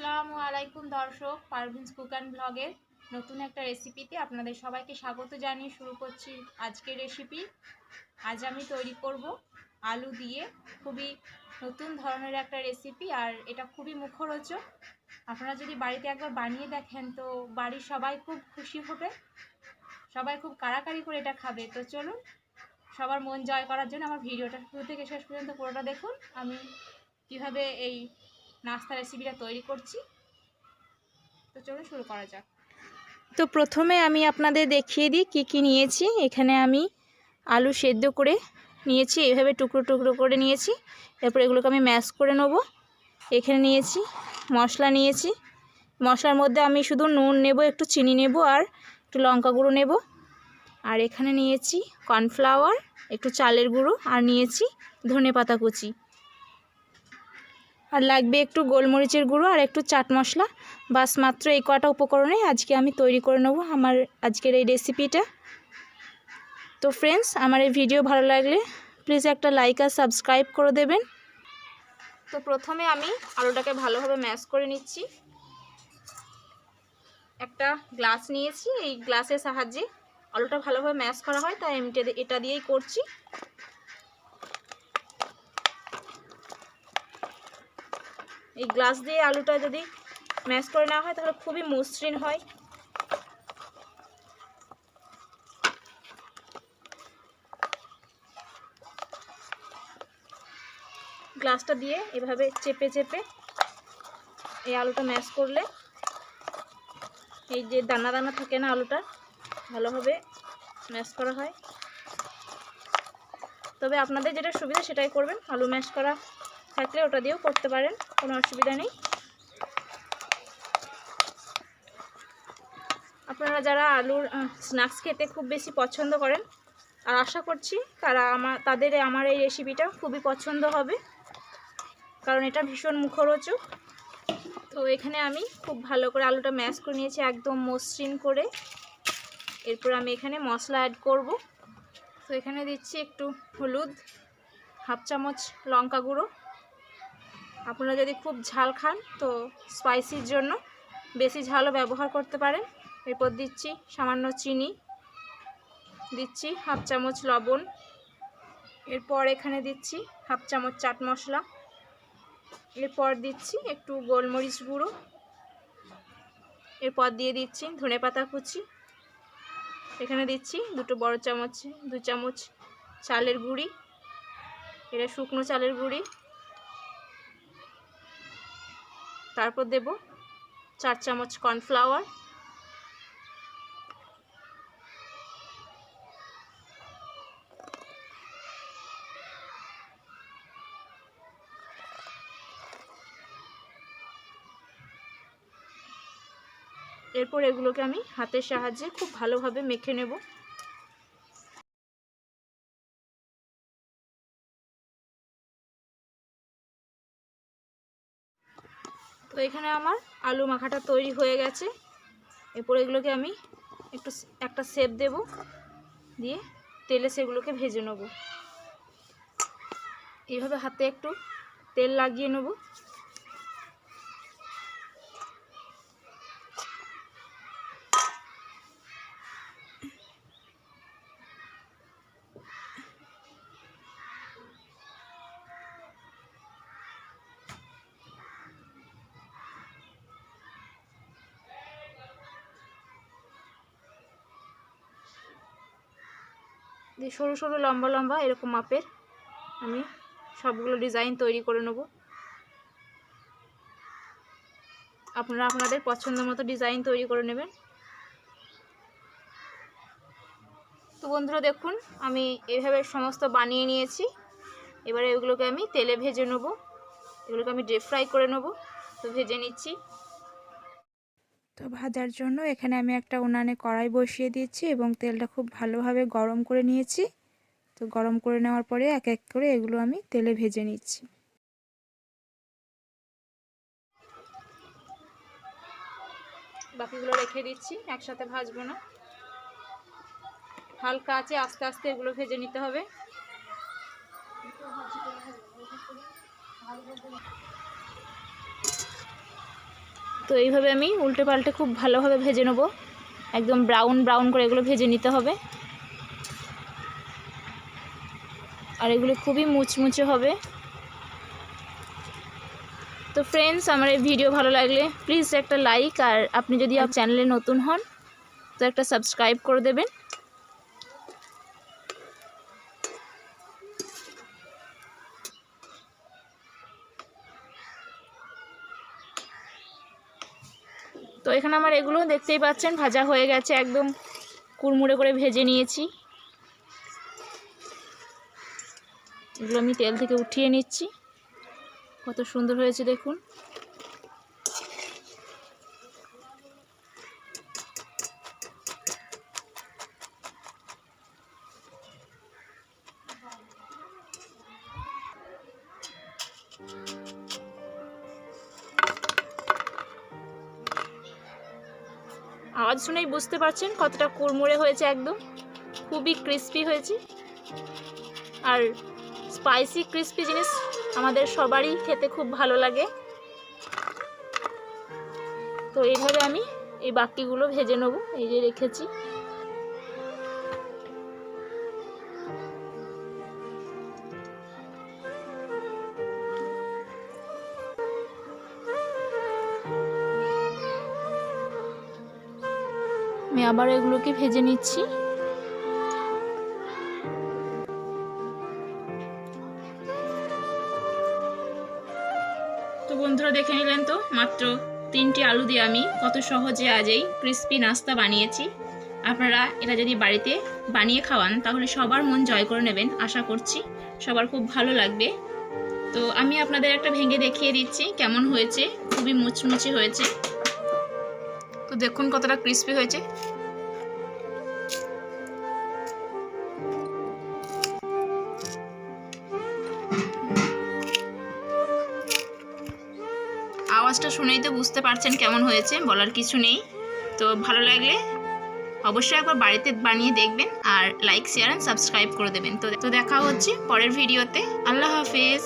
আসসালামু আলাইকুম দর্শক, পারভিন্স কুক অ্যান্ড ব্লগের নতুন একটা রেসিপিতে আপনাদের সবাইকে স্বাগত জানিয়ে শুরু করছি আজকের রেসিপি। আজ আমি তৈরি করব আলু দিয়ে খুবই নতুন ধরনের একটা রেসিপি, আর এটা খুবই মুখরোচক। আপনারা যদি বাড়িতে একবার বানিয়ে দেখেন তো বাড়ির সবাই খুব খুশি হবে, সবাই খুব কাড়াকাড়ি করে এটা খাবে। তো চলুন, সবার মন জয় করার জন্য আমার ভিডিওটা শুরু থেকে শেষ পর্যন্ত পুরোটা দেখুন, আমি কীভাবে এই নাস্তা রেসিপিটা তৈরি করছি। তো চলুন শুরু করা যাক। তো প্রথমে আমি আপনাদের দেখিয়ে দিই কি কি নিয়েছি। এখানে আমি আলু সেদ্ধ করে নিয়েছি, এইভাবে টুকরো টুকরো করে নিয়েছি। এরপর এগুলোকে আমি ম্যাশ করে নেব। এখানে নিয়েছি মশলা, নিয়েছি মশলার মধ্যে আমি শুধু নুন নেব, একটু চিনি নেব আর একটু লঙ্কা গুঁড়ো নেব। আর এখানে নিয়েছি কর্নফ্লাওয়ার, একটু চালের গুঁড়ো, আর নিয়েছি ধনেপাতা কুচি, আর লাগবে একটু গোলমরিচের গুঁড়ো আর একটু চাট মশলা। বাস মাত্র এই কটা উপকরণে আজকে আমি তৈরি করে নেব আমার আজকের এই রেসিপিটা। তো ফ্রেন্ডস, আমার এই ভিডিও ভালো লাগলে প্লিজ একটা লাইক আর সাবস্ক্রাইব করে দেবেন। তো প্রথমে আমি আলুটাকে ভালোভাবে ম্যাশ করে নিচ্ছি। একটা গ্লাস নিয়েছি, এই গ্লাসের সাহায্যে আলুটা ভালোভাবে ম্যাশ করা হয়, তাই আমি এটা দিয়েই করছি। এই গ্লাস দিয়ে আলুটা যদি ম্যাশ করে নেওয়া হয় তাহলে খুবই মসৃণ হয়। গ্লাসটা দিয়ে এভাবে চেপে চেপে এই আলুটা ম্যাশ করলে এই যে দানা দানা থাকে না, আলুটা ভালোভাবে ম্যাশ করা হয়। তবে আপনাদের যেটা সুবিধা সেটাই করবেন, আলু ম্যাশ করা থাকলে ওটা দিয়েও করতে পারেন, কোনো অসুবিধা নেই। আপনারা যারা আলুর স্ন্যাক্স খেতে খুব বেশি পছন্দ করেন, আর আশা করছি তাদের আমার এই রেসিপিটা খুবই পছন্দ হবে, কারণ এটা ভীষণ মুখরোচক। তো এখানে আমি খুব ভালো করে আলুটা ম্যাশ করে নিয়েছি, একদম মসৃণ করে। এরপর আমি এখানে মশলা অ্যাড করব। তো এখানে দিচ্ছি একটু হলুদ, হাফ চামচ লঙ্কা গুঁড়ো। আপনারা যদি খুব ঝাল খান তো স্পাইসির জন্য বেশি ঝালও ব্যবহার করতে পারেন। এরপর দিচ্ছি সামান্য চিনি, দিচ্ছি হাফ চামচ লবণ। এরপর এখানে দিচ্ছি হাফ চামচ চাট মশলা। এরপর দিচ্ছি একটু গোলমরিচ গুঁড়ো। এরপর দিয়ে দিচ্ছি ধনেপাতা কুচি। এখানে দিচ্ছি দু চামচ চালের গুঁড়ি, এটা শুকনো চালের গুঁড়ি। তারপর দেব 4 চামচ কর্নফ্লাওয়ার। এরপর এগুলোকে আমি হাতের সাহায্যে খুব ভালোভাবে মেখে নেব। তো এখানে আমার আলু মাখাটা তৈরি হয়ে গেছে। এরপর এগুলোকে আমি একটা শেপ দেব, দিয়ে তেলে সেগুলোকে ভেজে নেব। এইভাবে হাতে একটু তেল লাগিয়ে নেব। দিয়ে সরু সরু লম্বা লম্বা এরকম মাপের আমি সবগুলো ডিজাইন তৈরি করে নেব। আপনারা আপনাদের পছন্দ মতো ডিজাইন তৈরি করে নেবেন। তো বন্ধুরা দেখুন, আমি এইভাবে সমস্ত বানিয়ে নিয়েছি। এবারে এগুলোকে আমি তেলে ভেজে নেব, এগুলোকে আমি ডিপ ফ্রাই করে নেব। তো ভেজে নিচ্ছি। তো ভাজার জন্য এখানে আমি একটা উনানে কড়াই বসিয়ে দিয়েছি এবং তেলটা খুব ভালোভাবে গরম করে নিয়েছি। তো গরম করে নেওয়ার পরে এক এক করে এগুলো আমি তেলে ভেজে নিচ্ছি। বাকিগুলো রেখে দিচ্ছি, একসাথে ভাজবো না, হালকা আছে আস্তে আস্তে এগুলো ভেজে নিতে হবে। তো এইভাবে আমি উল্টে পাল্টে খুব ভালোভাবে ভেজে নেব, একদম ব্রাউন ব্রাউন করে এগুলো ভেজে নিতে হবে। আর এগুলো খুবই মুচমুচে হবে। তো ফ্রেন্ডস, আমার এই ভিডিও ভালো লাগলে প্লিজ একটা লাইক, আর আপনি যদি চ্যানেলে নতুন হন তো একটা সাবস্ক্রাইব করে দেবেন। তো এখানে আমার এগুলো দেখতেই পাচ্ছেন ভাজা হয়ে গেছে, একদম কুড়মুড়ে করে ভেজে নিয়েছি। এগুলো আমি তেল থেকে উঠিয়ে নিচ্ছি। কত সুন্দর হয়েছে দেখুন। আওয়াজ শুনেই বুঝতে পারছেন কতটা কুড়মুড়ে হয়েছে, একদম খুবই ক্রিস্পি হয়েছে। আর স্পাইসি ক্রিস্পি জিনিস আমাদের সবারই খেতে খুব ভালো লাগে। তো এইভাবে আমি এই বাকিগুলো ভেজে নেব, এই যে রেখেছি। আমি আবার এগুলোকে ভেজে নিচ্ছি। তো বন্ধুরা দেখে নিলেন তো, মাত্র 3টি আলু দিয়ে আমি কত সহজে আজ এই ক্রিস্পি নাস্তা বানিয়েছি। আপনারা এটা যদি বাড়িতে বানিয়ে খাওয়ান তাহলে সবার মন জয় করে নেবেন। আশা করছি সবার খুব ভালো লাগবে। তো আমি আপনাদের একটা ভেঙে দেখিয়ে দিচ্ছি কেমন হয়েছে। খুবই মুচমুচে হয়েছে। তো দেখুন কতটা ক্রিস্পি হয়েছে। আওয়াজটা শুনেই তো বুঝতে পারছেন কেমন হয়েছে, বলার কিছু নেই। তো ভালো লাগলে অবশ্যই একবার বাড়িতে বানিয়ে দেখবেন, আর লাইক, শেয়ার অ্যান্ড সাবস্ক্রাইব করে দেবেন। তো দেখা হচ্ছে পরের ভিডিওতে। আল্লাহ হাফেজ।